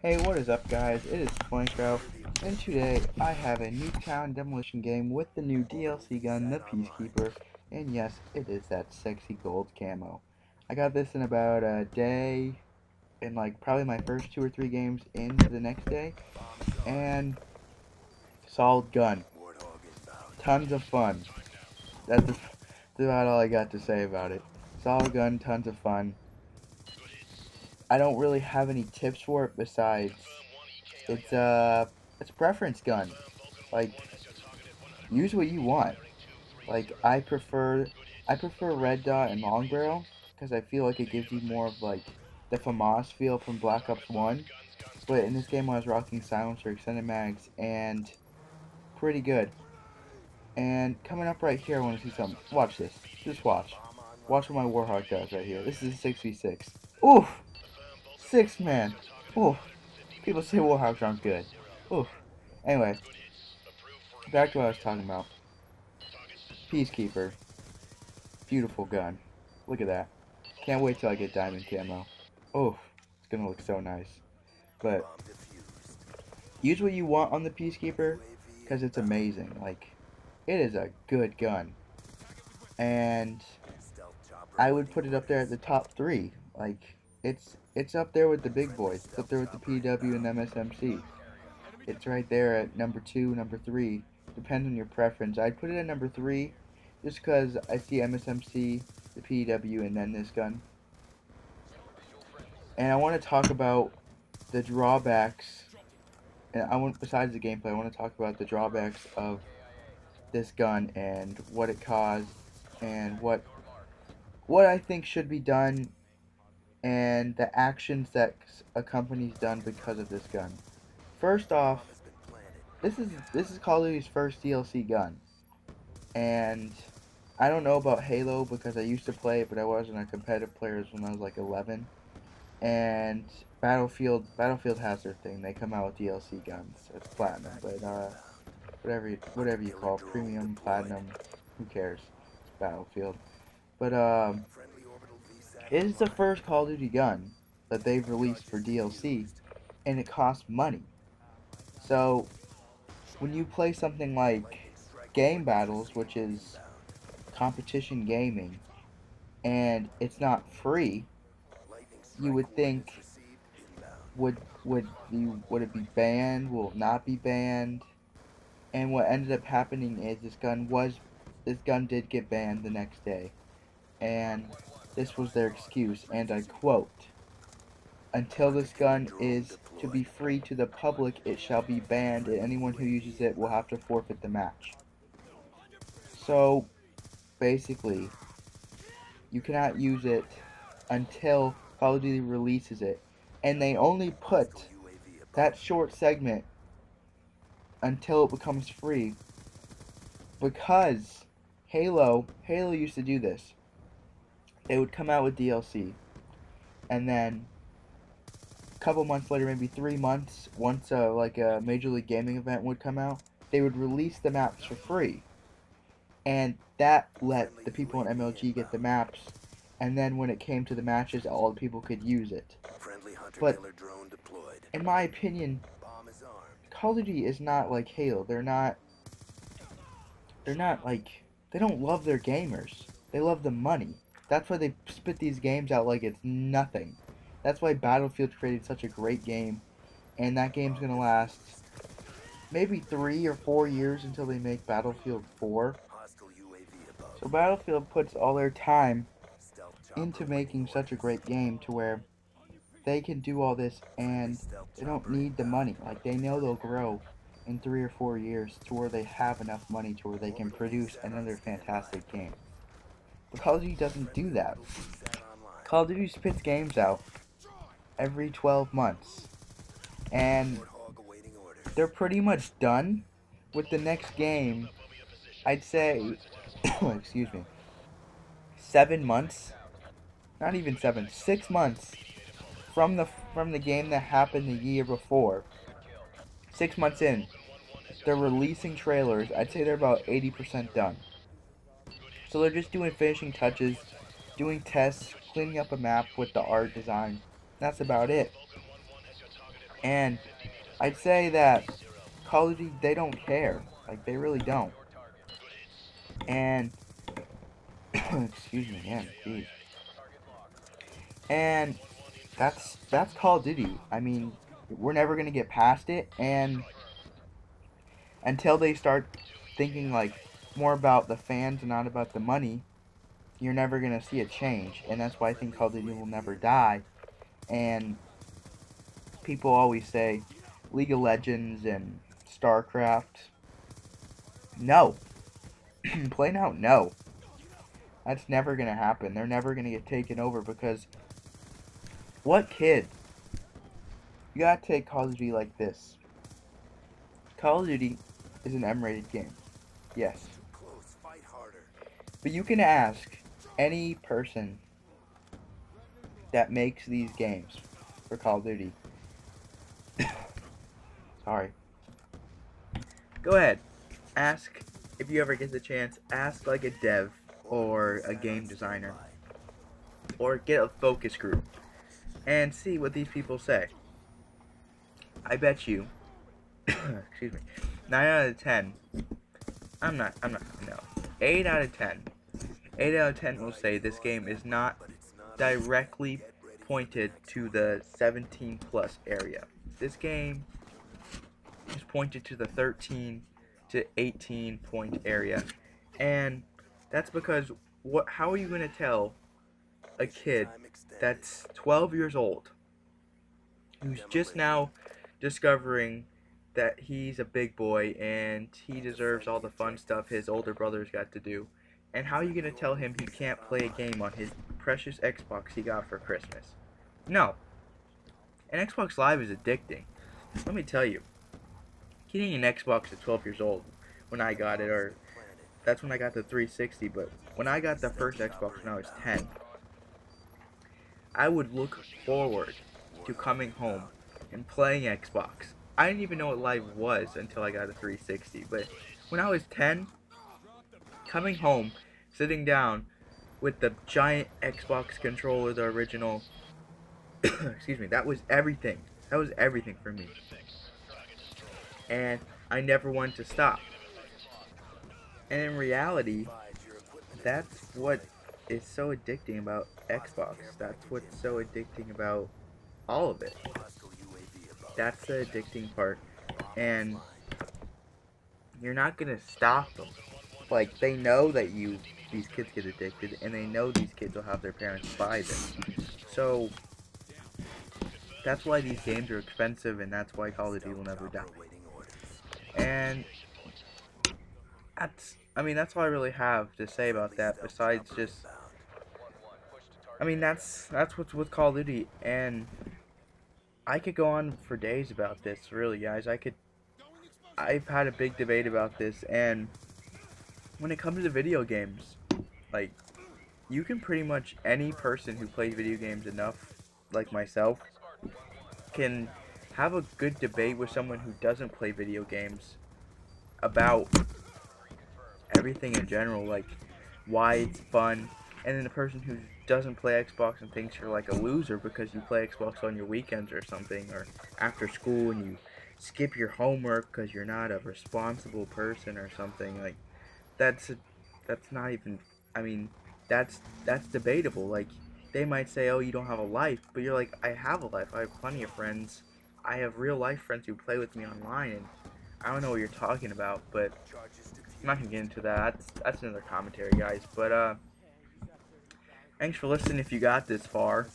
Hey, what is up, guys? It is Flanko, and today I have a Nuketown demolition game with the new DLC gun, the Peacekeeper, and yes, it is that sexy gold camo. I got this in about a day, in like probably my first 2 or 3 games into the next day, and solid gun. Tons of fun. That's about all I got to say about it. Solid gun, tons of fun. I don't really have any tips for it besides it's a preference gun. Like, use what you want. Like, I prefer red dot and long barrel because I feel like it gives you more of like the FAMAS feel from Black Ops 1. But in this game I was rocking silencer, extended mags, and pretty good. And coming up right here I want to see something. Watch this. Just watch. Watch what my Warhawk does right here. This is a 6v6. Oof! 6-man. Oof. People say Warhawks aren't good. Oof. Anyway, back to what I was talking about. Peacekeeper. Beautiful gun. Look at that. Can't wait till I get diamond camo. Oh, it's gonna look so nice. But use what you want on the Peacekeeper because it's amazing. Like, it is a good gun. And I would put it up there at the top 3. Like, it's up there with the big boys. It's up there with the PW and MSMC. It's right there at number 2, number 3. Depends on your preference. I'd put it at number 3 just because I see MSMC, the PW, and then this gun. And I want to talk about the drawbacks. And besides the gameplay, I want to talk about the drawbacks of this gun and what it caused and what I think should be done and the actions that a company's done because of this gun. First off, this is Call of Duty's first DLC gun, and I don't know about Halo because I used to play it, but I wasn't a competitive player when I was like 11. And Battlefield has their thing. They come out with DLC guns. It's platinum, but whatever you call it, premium, platinum, who cares? It's Battlefield. But it is the first Call of Duty gun that they've released for DLC, and it costs money. So when you play something like Game Battles, which is competition gaming, and it's not free, you would think would it be banned? Will it not be banned? And what ended up happening is this gun did get banned the next day, and this was their excuse, and I quote: "Until this gun is to be free to the public, it shall be banned, and anyone who uses it will have to forfeit the match." So basically, you cannot use it until Call of Duty releases it, and they only put that short segment until it becomes free because Halo used to do this. They would come out with DLC, and then a couple months later, maybe 3 months, once like a Major League Gaming event would come out, they would release the maps for free, and that let the people in MLG get the maps, and then when it came to the matches, all the people could use it. But in my opinion, Call of Duty is not like Halo. They're not like, they don't love their gamers. They love the money. That's why they spit these games out like it's nothing. That's why Battlefield created such a great game, and that game's gonna last maybe 3 or 4 years until they make Battlefield 4. So Battlefield puts all their time into making such a great game to where they can do all this and they don't need the money. Like, they know they'll grow in 3 or 4 years to where they have enough money to where they can produce another fantastic game. But Call of Duty doesn't do that. Call of Duty spits games out every 12 months, and they're pretty much done with the next game. I'd say excuse me, 7 months, not even 7, 6 months from the game that happened the year before. 6 months in, they're releasing trailers. I'd say they're about 80% done. So they're just doing finishing touches, doing tests, cleaning up a map with the art design. That's about it. And I'd say that Call of Duty, they don't care. Like, they really don't. And, excuse me again, jeez. And that's Call of Duty. I mean, we're never gonna get past it, and until they start thinking like more about the fans and not about the money, you're never gonna see a change. And that's why I think Call of Duty will never die. And people always say League of Legends and StarCraft. No. Plain out no. That's never gonna happen. They're never gonna get taken over because what kid? You gotta take Call of Duty like this. Call of Duty is an M-rated game. Yes. But you can ask any person that makes these games for Call of Duty. Sorry. Go ahead. Ask, if you ever get the chance, ask like a dev or a game designer. Or get a focus group and see what these people say. I bet you, excuse me, 9 out of 10, no, 8 out of 10, 8 out of 10 will say this game is not directly pointed to the 17 plus area. This game is pointed to the 13 to 18 point area, and that's because how are you going to tell a kid that's 12 years old who's just now discovering that he's a big boy and he deserves all the fun stuff his older brothers got to do, and how are you going to tell him he can't play a game on his precious Xbox he got for Christmas? No. And Xbox Live is addicting. Let me tell you, getting an Xbox at 12 years old when I got it, or that's when I got the 360, but when I got the first Xbox when I was 10, I would look forward to coming home and playing Xbox. I didn't even know what Live was until I got a 360, but when I was 10, coming home, sitting down with the giant Xbox controller, the original, excuse me, that was everything. That was everything for me. And I never wanted to stop. And in reality, that's what is so addicting about Xbox. That's what's so addicting about all of it. That's the addicting part. And you're not gonna stop them. Like, they know that these kids get addicted, and they know these kids will have their parents buy them. So that's why these games are expensive, and that's why Call of Duty will never die. And that's all I really have to say about that, besides just, that's what's with Call of Duty. And I could go on for days about this, really, guys. I've had a big debate about this, and when it comes to video games, like, you can pretty much, any person who plays video games enough, like myself, can have a good debate with someone who doesn't play video games about everything in general, like why it's fun, and then the person who doesn't play Xbox and thinks you're like a loser because you play Xbox on your weekends or something, or after school, and you skip your homework because you're not a responsible person or something. Like, that's not even, that's debatable. Like, they might say, oh, you don't have a life, but you're like, I have a life. I have plenty of friends. I have real life friends who play with me online, and I don't know what you're talking about, but I'm not gonna get into that. That's another commentary, guys. But thanks for listening if you got this far.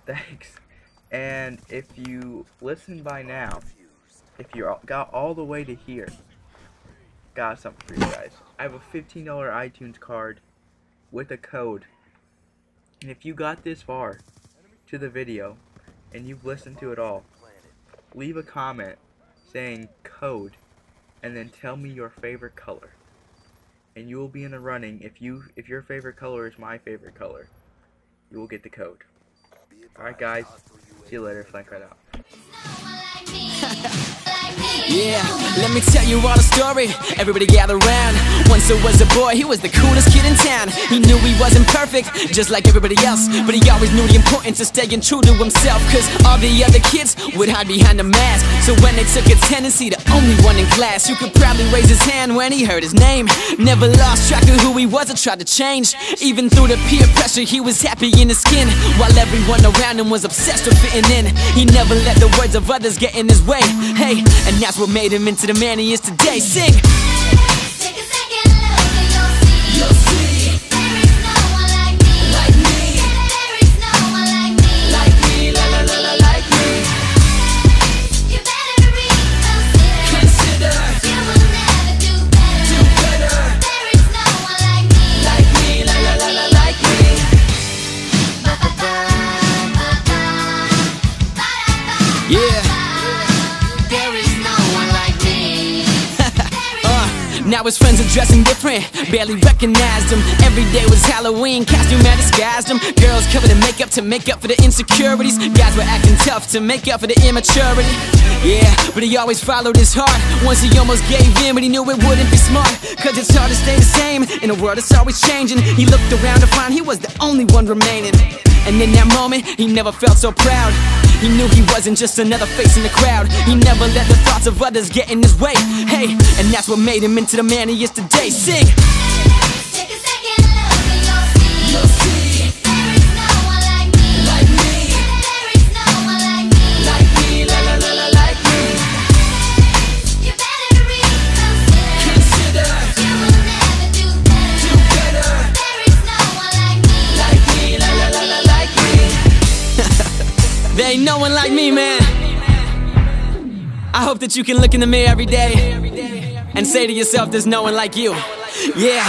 Thanks. And if you listen by now, if you got all the way to here, got something for you guys. I have a $15 iTunes card with a code. And if you got this far to the video and you've listened to it all, leave a comment saying code and then tell me your favorite color. And you will be in the running. If your favorite color is my favorite color, you will get the code. Alright guys, see you later. Flank right out. Yeah, let me tell you all a story. Everybody gather round. Once there was a boy, he was the coolest kid in town. He knew he wasn't perfect, just like everybody else, but he always knew the importance of staying true to himself. Cause all the other kids would hide behind a mask. So when they took attendance, he the only one in class who could proudly raise his hand when he heard his name. Never lost track of who he was or tried to change. Even through the peer pressure, he was happy in his skin, while everyone around him was obsessed with fitting in. He never let the words of others get in his way. Hey, and that's what made him into the man he is today. Sing! Take a second look and you'll see. There is no one like me. Like me. There is no one like me. Like me, la la la la, like me. You better reconsider. Consider. You will never do better. Do better. There is no one like me. Like me, la la la la, like me. Yeah. There is no one like me. Now his friends are dressing different, barely recognized him. Every day was Halloween, costume had disguised him. Girls covered in makeup to make up for the insecurities. Guys were acting tough to make up for the immaturity. Yeah, but he always followed his heart. Once he almost gave in, but he knew it wouldn't be smart. Cause it's hard to stay the same in a world that's always changing. He looked around to find he was the only one remaining. And in that moment, he never felt so proud. He knew he wasn't just another face in the crowd. He never let the thoughts of others get in his way. Hey, and that's what made him into the man he is today. Sing! Take a second look and you'll see. There is no one like me. Like me. There is no one like me. Like me, la la la la, like me. You better reconsider. Consider. You will never do better. Do better. There is no one like me. Like me, la la la la, like me. There ain't no one like me, man. I hope that you can look in the mirror every day and say to yourself, there's no one like you. Yeah.